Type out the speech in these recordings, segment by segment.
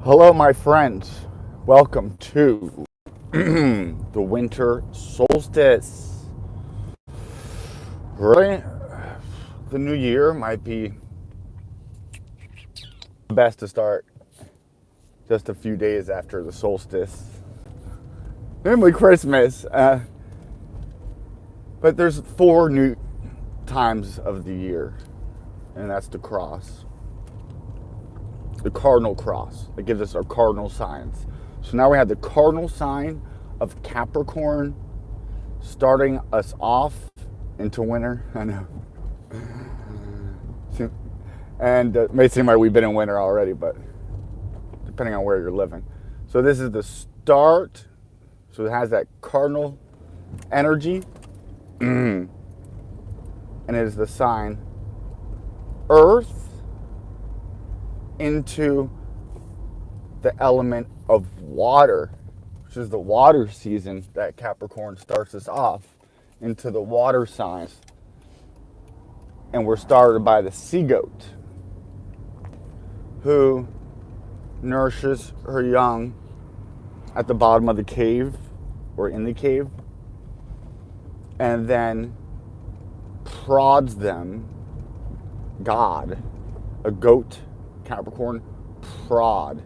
Hello, my friends. Welcome to the winter solstice. Really, the new year might be the best to start just a few days after the solstice. Namely Christmas. But there's 4 new times of the year, and that's the cross. The cardinal cross that gives us our cardinal signs. So now we have the cardinal sign of Capricorn starting us off into winter. I know. And it may seem like we've been in winter already, but depending on where you're living. So this is the start. So it has that cardinal energy. And it is the sign Earth into the element of water, which is the water season that Capricorn starts us off into the water signs. And we're started by the sea goat, who nourishes her young at the bottom of the cave or in the cave, and then prods them. God, a goat, Capricorn, prod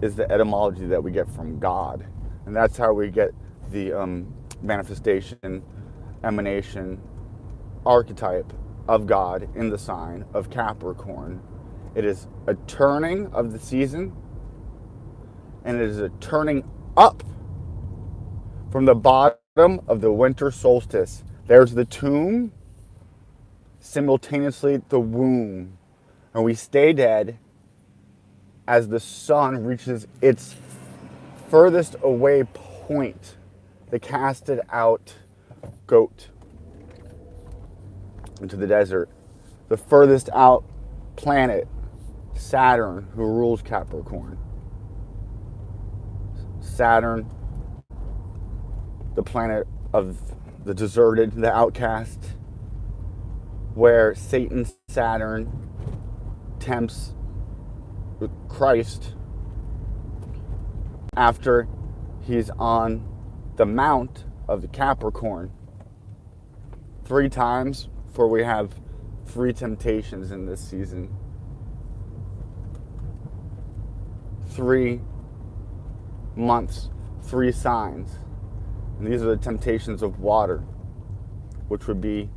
is the etymology that we get from God. And that's how we get the manifestation, emanation, archetype of God in the sign of Capricorn. It is a turning of the season, and it is a turning up from the bottom of the winter solstice. There's the tomb, simultaneously the womb. And we stay dead as the sun reaches its furthest away point, the casted out goat, into the desert. The furthest out planet, Saturn, who rules Capricorn. Saturn, the planet of the deserted, the outcast, where Satan, Saturn, tempts Christ after he's on the mount of the Capricorn. 3 times, for we have 3 temptations in this season. 3 months, 3 signs. And these are the temptations of water, which would be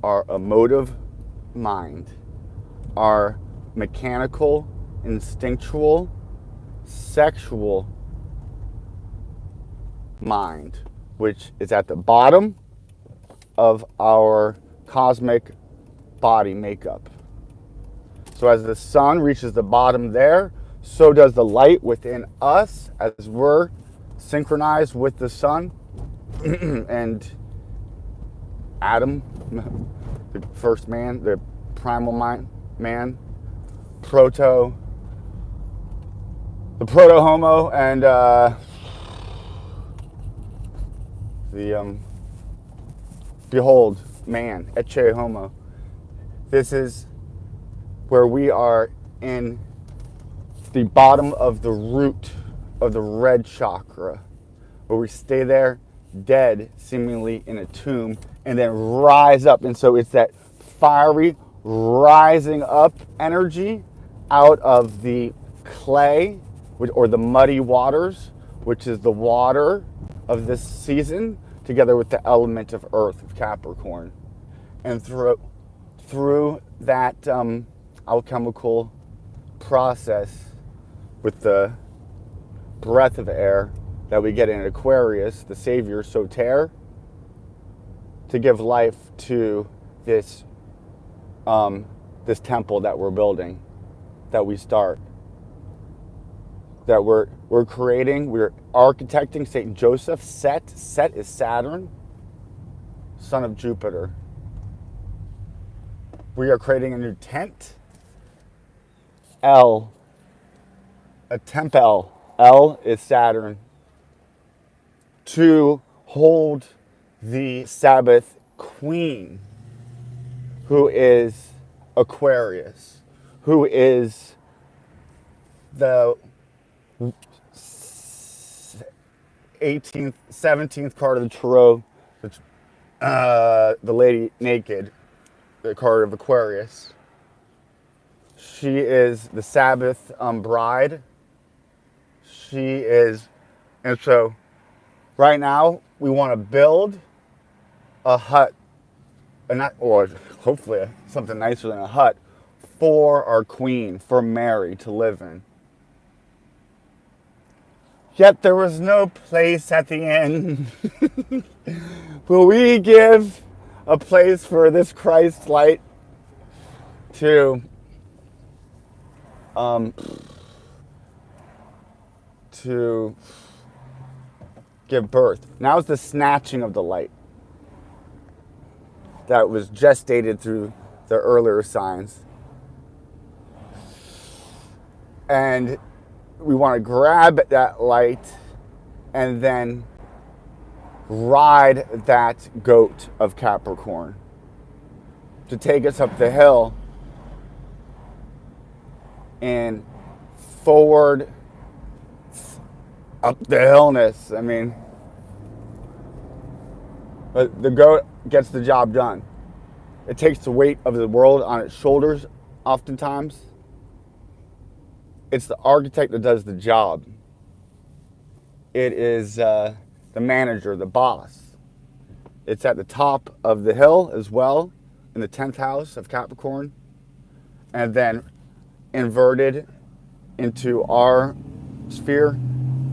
our emotive mind, our mechanical, instinctual, sexual mind, which is at the bottom of our cosmic body makeup. So as the sun reaches the bottom there, so does the light within us as we're synchronized with the sun. And Adam, the first man, the primal man, the proto-homo, and behold, man, ecce homo. This is where we are in the bottom of the root of the red chakra, where we stay there dead, seemingly in a tomb, and then rise up. And so it's that fiery rising up energy out of the clay or the muddy waters, which is the water of this season, together with the element of earth of Capricorn. And through that alchemical process with the breath of air that we get in Aquarius, the savior Soter, to give life to this this temple that we're building, that we start, that we're creating, we're architecting. Saint Joseph, Set is Saturn, son of Jupiter. We are creating a new tent, a temple. L is Saturn, to hold the Sabbath queen, who is Aquarius, who is the 18th, 17th card of the tarot, the Lady Naked, the card of Aquarius. She is the Sabbath bride. She is, and so right now we want to build a hut, or hopefully something nicer than a hut, for our queen, for Mary to live in. Yet there was no place at the end. Will we give a place for this Christ light to give birth? Now is the snatching of the light that was gestated through the earlier signs. And we want to grab that light and then ride that goat of Capricorn to take us up the hill and forward up the hillness. I mean, but the goat gets the job done. It takes the weight of the world on its shoulders oftentimes. It's the architect that does the job. It is the manager, the boss. It's at the top of the hill as well, in the 10th house of Capricorn, and then inverted into our sphere,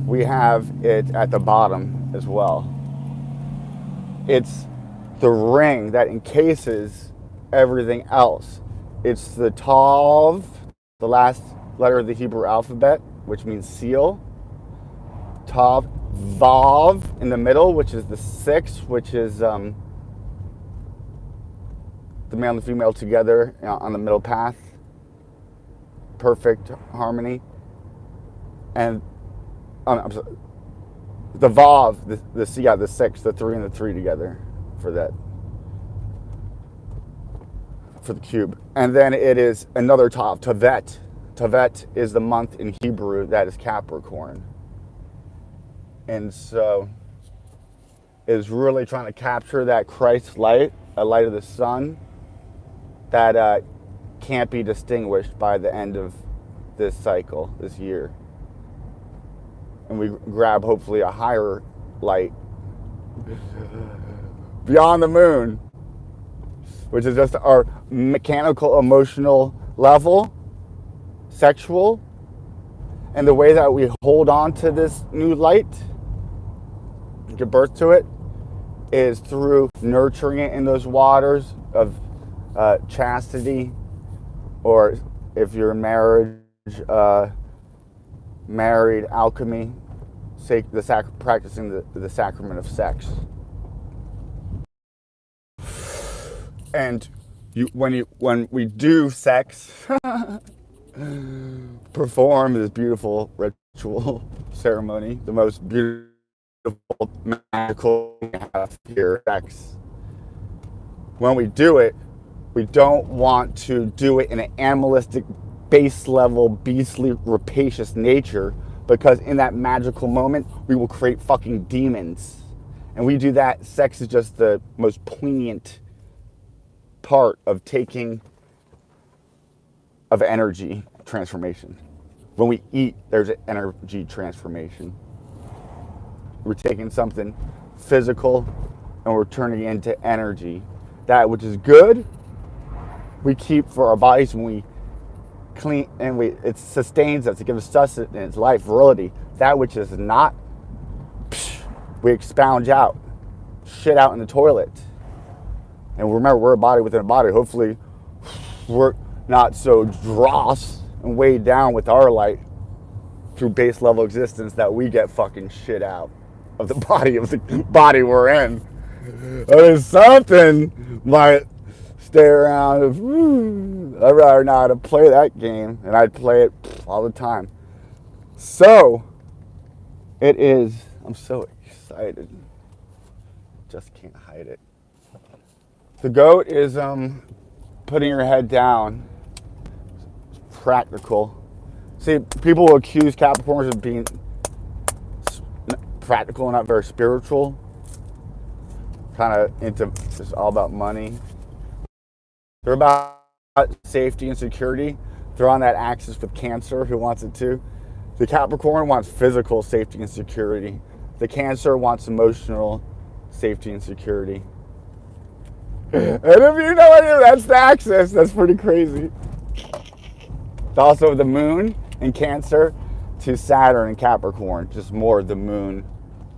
we have it at the bottom as well. It's the ring that encases everything else. It's the Tav, the last letter of the Hebrew alphabet, which means seal. Tav, Vav in the middle, which is the 6, which is the male and the female together on the middle path. Perfect harmony. And I'm sorry, the Vav, the 6, the 3 and the 3 together for that, for the cube. And then it is another Tav, Tavet. Tavet is the month in Hebrew that is Capricorn. And so is really trying to capture that Christ light, a light of the sun, that can't be distinguished by the end of this cycle, this year. And we grab hopefully a higher light beyond the moon, which is just our mechanical, emotional level, sexual, and the way that we hold on to this new light, give birth to it, is through nurturing it in those waters of chastity, or if you're in marriage, married alchemy, practicing the sacrament of sex. And when we do sex, perform this beautiful ritual ceremony, the most beautiful, magical we have here, sex. When we do it, we don't want to do it in an animalistic, base level, beastly, rapacious nature, because in that magical moment, we will create fucking demons. And we do that. Sex is just the most poignant part of energy transformation. When we eat, there's an energy transformation. We're taking something physical and we're turning it into energy. That which is good, we keep for our bodies when we clean, and it sustains us, it gives us sustenance, life, virility. That which is not, we expunge out, shit out in the toilet. And remember, we're a body within a body. Hopefully, we're not so dross and weighed down with our light through base level existence that we get fucking shit out of the body we're in. There's something might stay around. I'd rather not to play that game, and I'd play it all the time. So, it is. I'm so excited. Just can't hide it. The goat is putting your head down. It's practical. See, people will accuse Capricorns of being practical and not very spiritual. Kind of into just all about money. They're about safety and security. They're on that axis with Cancer, who wants it too. The Capricorn wants physical safety and security. The Cancer wants emotional safety and security. And if you know any of that's the axis, that's pretty crazy. It's also the moon in Cancer to Saturn in Capricorn. Just more of the moon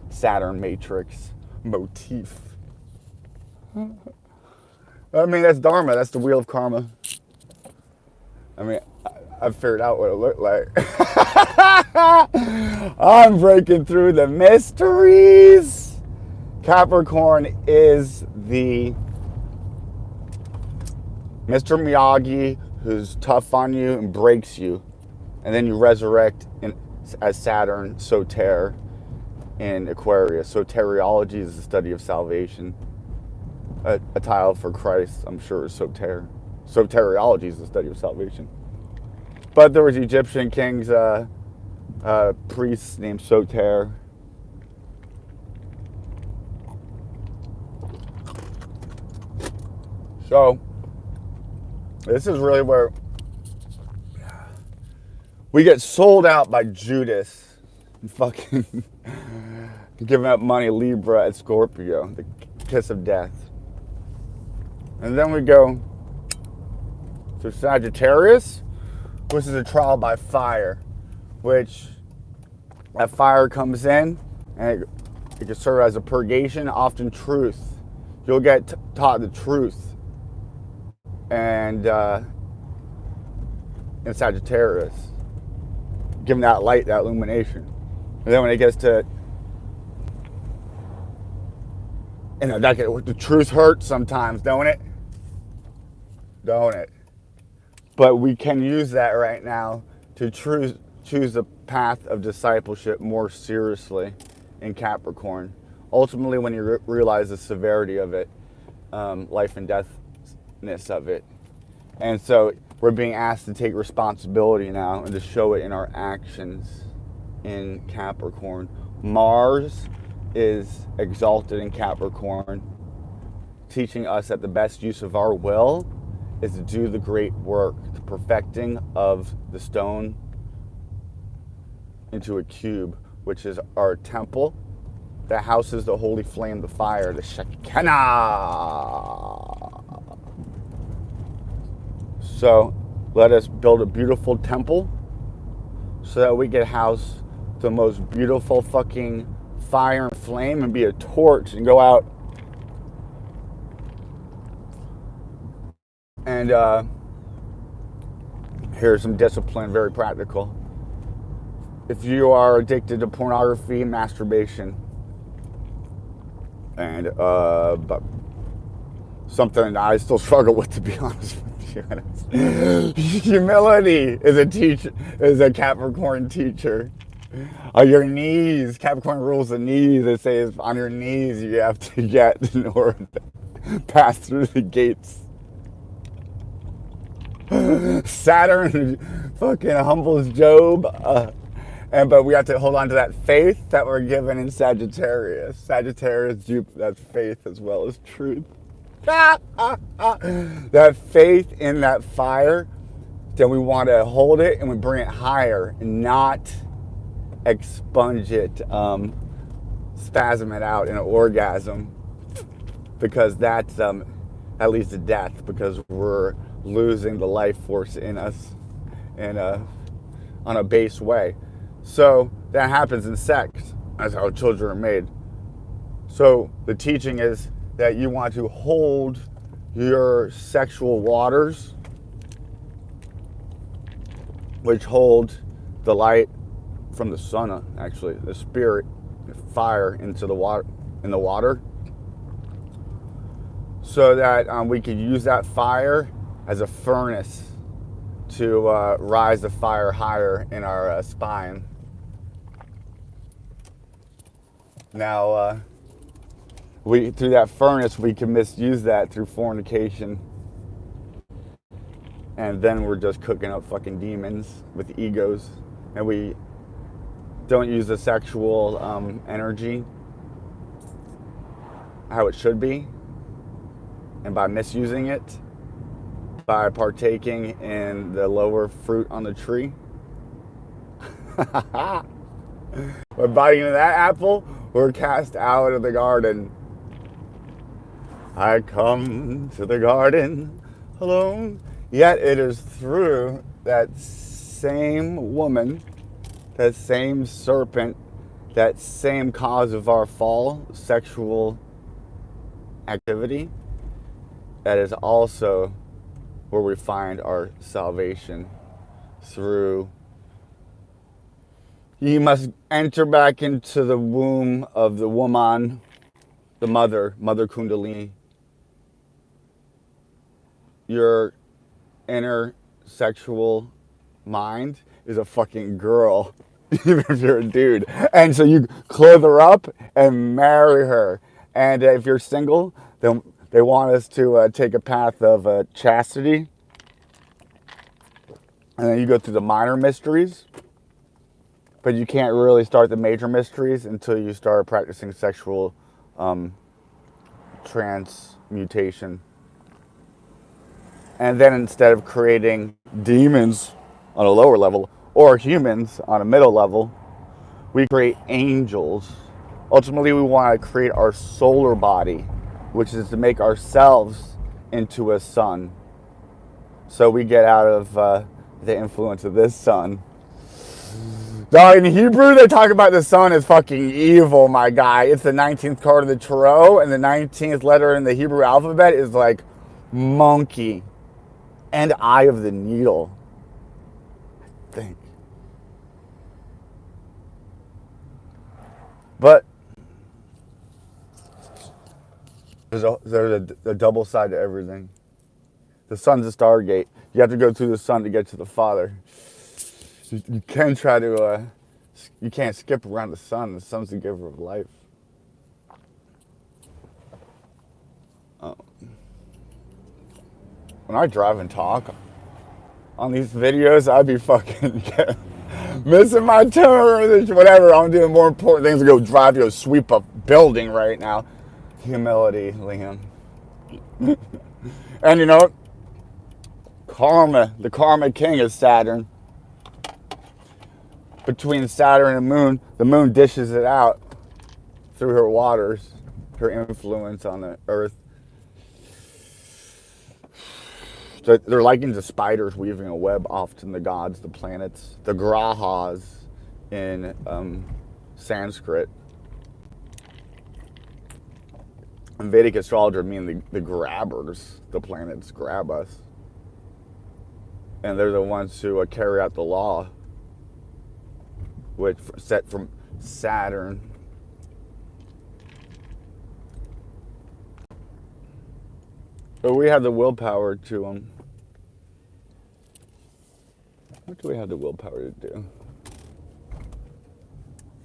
Saturn matrix motif. I mean, that's Dharma. That's the wheel of karma. I mean, I've figured out what it looked like. I'm breaking through the mysteries. Capricorn is the Mr. Miyagi who's tough on you and breaks you. And then you resurrect as Saturn, Soter, in Aquarius. Soteriology is the study of salvation. A tile for Christ, I'm sure, is Soter. Soteriology is the study of salvation. But there was Egyptian kings, priests named Soter. So, this is really where we get sold out by Judas and fucking giving up money, Libra and Scorpio, the kiss of death. And then we go to Sagittarius, which is a trial by fire, which that fire comes in and it can serve as a purgation, often truth. You'll get taught the truth. And in Sagittarius, given that light, that illumination. And then when it gets to, the truth hurts sometimes, don't it? Don't it? But we can use that right now to choose the path of discipleship more seriously in Capricorn. Ultimately, when you realize the severity of it, life and deathness of it. And so we're being asked to take responsibility now and to show it in our actions in Capricorn. Mars is exalted in Capricorn, teaching us that the best use of our will is to do the great work, the perfecting of the stone into a cube, which is our temple that houses the holy flame, the fire, the Shekinah. So let us build a beautiful temple so that we can house the most beautiful fucking fire and flame and be a torch and go out and here's some discipline, very practical. If you are addicted to pornography and masturbation, and but something I still struggle with, to be honest with you. Humility is a Capricorn teacher. On your knees, Capricorn rules the knees. They say it's on your knees you have to get in order to pass through the gates. Saturn fucking humbles Job. But we have to hold on to that faith that we're given in Sagittarius. Sagittarius, that's faith as well as truth. That faith in that fire, then we want to hold it and we bring it higher and not expunge it, spasm it out in an orgasm, because that leads to death, because we're losing the life force in us on a base way. So that happens in sex. That's how children are made. So the teaching is that you want to hold your sexual waters, which hold the light from the sun, actually, the spirit, the fire into the water, so that we can use that fire as a furnace to rise the fire higher in our spine. Now, through that furnace, we can misuse that through fornication And then we're just cooking up fucking demons with egos. And we don't use the sexual energy how it should be. And by misusing it, by partaking in the lower fruit on the tree, by biting into that apple, we're cast out of the garden. I come to the garden alone. Yet it is through that same woman, that same serpent, that same cause of our fall, sexual activity, that is also where we find our salvation. Through, you must enter back into the womb of the woman, the mother Kundalini. Your inner sexual mind is a fucking girl, even if you're a dude. And so you clothe her up and marry her. And if you're single, then they want us to take a path of chastity. And then you go through the minor mysteries. But you can't really start the major mysteries until you start practicing sexual transmutation. And then instead of creating demons on a lower level or humans on a middle level, we create angels. Ultimately, we want to create our solar body, which is to make ourselves into a sun. So we get out of the influence of this sun. Now, in Hebrew, they talk about the sun as fucking evil, my guy. It's the 19th card of the tarot, and the 19th letter in the Hebrew alphabet is like monkey and eye of the needle, I think. But there's a double side to everything. The sun's a stargate. You have to go through the sun to get to the Father. You can try to, you can't skip around the sun. The sun's the giver of life. When I drive and talk on these videos, I'd be fucking missing my turn, whatever. I'm doing more important things to go drive, go sweep a building right now. Humility, Liam. And you know what? Karma, the karma king is Saturn. Between Saturn and the moon dishes it out through her waters, her influence on the earth. So they're likened to spiders weaving a web off to the gods, the planets, the grahas in Sanskrit. In Vedic astrology mean the grabbers, the planets grab us. And they're the ones who carry out the law, which set from Saturn. But we have the willpower to what do we have the willpower to do?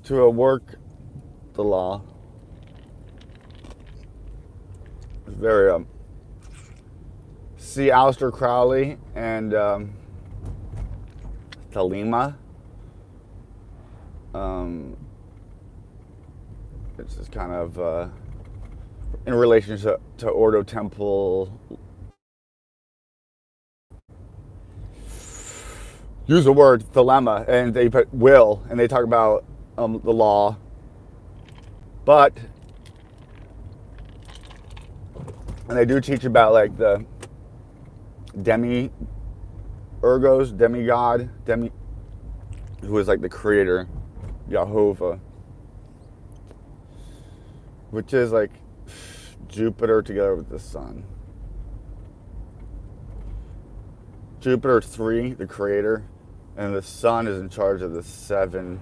To work the law. It's very see Aleister Crowley and Thelema. It's just kind of in relation to Ordo Temple. Use the word thelema, and they put will, and they talk about the law. But, and they do teach about like the demigod, who is like the creator, Jehovah, which is like Jupiter together with the sun. Jupiter 3, the creator, and the sun is in charge of the 7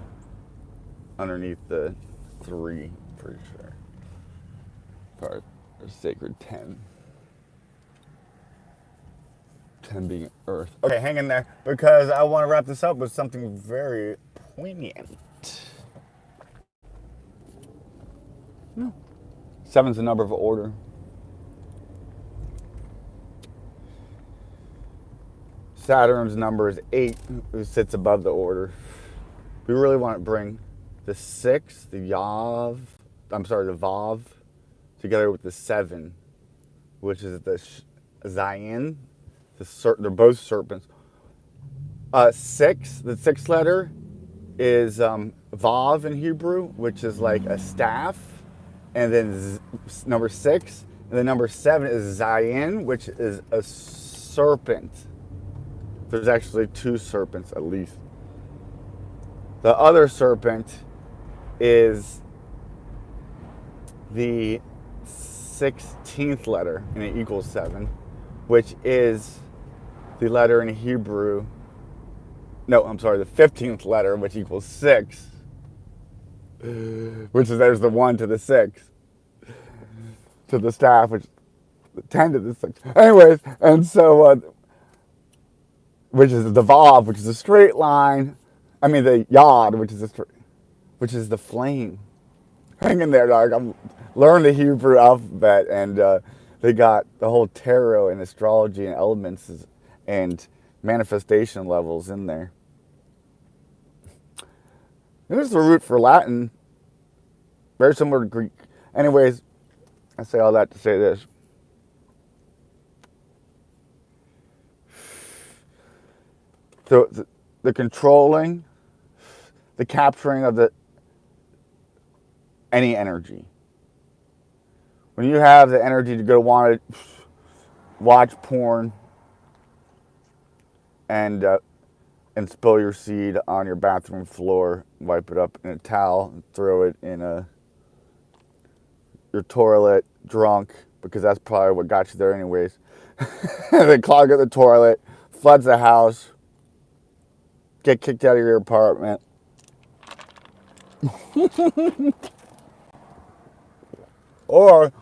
underneath the 3, pretty sure. Part of sacred 10. 10 being Earth. Okay, hang in there, because I want to wrap this up with something very poignant. 7's the number of order. Saturn's number is 8, who sits above the order. We really want to bring the 6, the the Vav, together with the 7, which is the Zayin. They're both serpents. 6, the 6th letter is Vav in Hebrew, which is like a staff, and then number 6, and then number 7 is Zayin, which is a serpent. There's actually 2 serpents at least. The other serpent is the 16th letter, and it equals 7, which is the letter in Hebrew. No, I'm sorry, the 15th letter, which equals 6. Which is, there's the 1 to the 6. To the staff, which the 10 to the 6. Anyways, and so, which is the Vav, which is a straight line. I mean, the Yod, which is the flame. Hang in there, dog. I'm learning the Hebrew alphabet, and they got the whole tarot and astrology and elements and manifestation levels in there. There's the root for Latin, very similar to Greek. Anyways, I say all that to say this. So the controlling, the capturing of any energy. When you have the energy to go want to watch porn and spill your seed on your bathroom floor, wipe it up in a towel, and throw it in your toilet drunk, because that's probably what got you there anyways. Then clog up the toilet, floods the house, get kicked out of your apartment. Or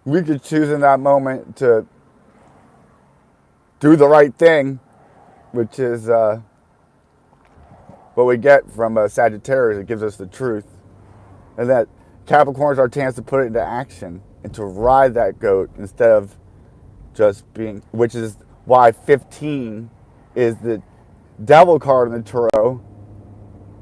we could choose in that moment to do the right thing, which is what we get from Sagittarius. It gives us the truth. And that Capricorn is our chance to put it into action and to ride that goat instead of just being, which is why 15 is the devil card in the tarot,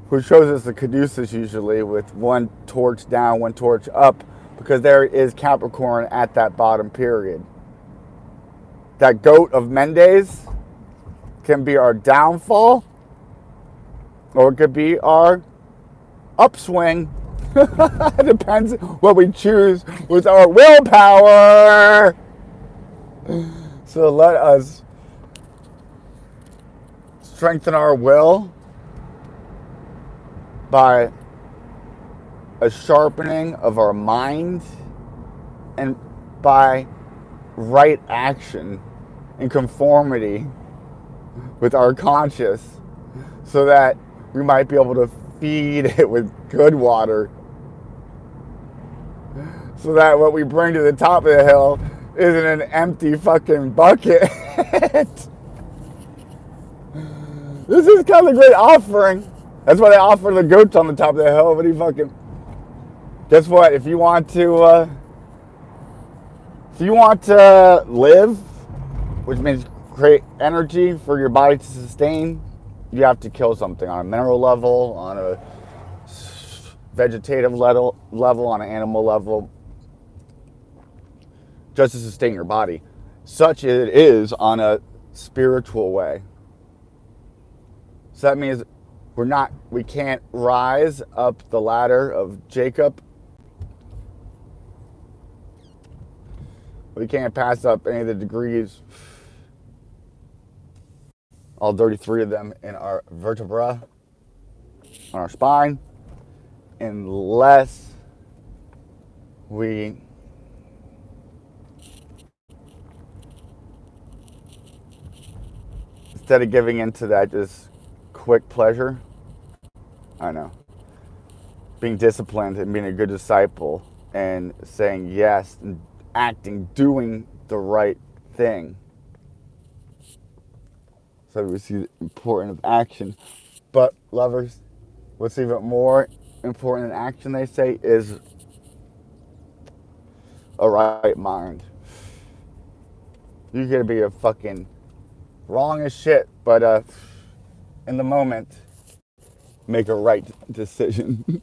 who shows us the caduceus usually with one torch down, one torch up, because there is Capricorn at that bottom period. That goat of Mendes can be our downfall, or it could be our upswing. It depends what we choose with our willpower. So let us strengthen our will by a sharpening of our mind and by right action in conformity with our conscious, so that we might be able to feed it with good water, so that what we bring to the top of the hill isn't an empty fucking bucket. This is kind of a great offering. That's why they offer the goats on the top of the hill. What do you fucking... Guess what? If you want to live, which means create energy for your body to sustain, you have to kill something on a mineral level, on a vegetative level, on an animal level, just to sustain your body. Such it is on a spiritual way. So that means we can't rise up the ladder of Jacob. We can't pass up any of the degrees, all 33 of them in our vertebra, on our spine, unless we instead of giving into that just quick pleasure, I know, being disciplined and being a good disciple and saying yes and acting, doing the right thing. So we see the importance of action. But lovers, what's even more important than action, they say, is a right mind. You gotta be a fucking wrong as shit, but in the moment, make a right decision.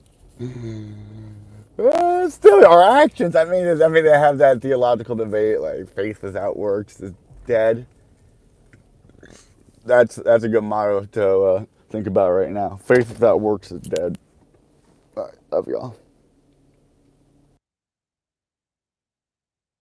Still, our actions. I mean, they have that theological debate, like faith without works is dead. That's a good motto to think about right now. Faith without works is dead. All right, love y'all.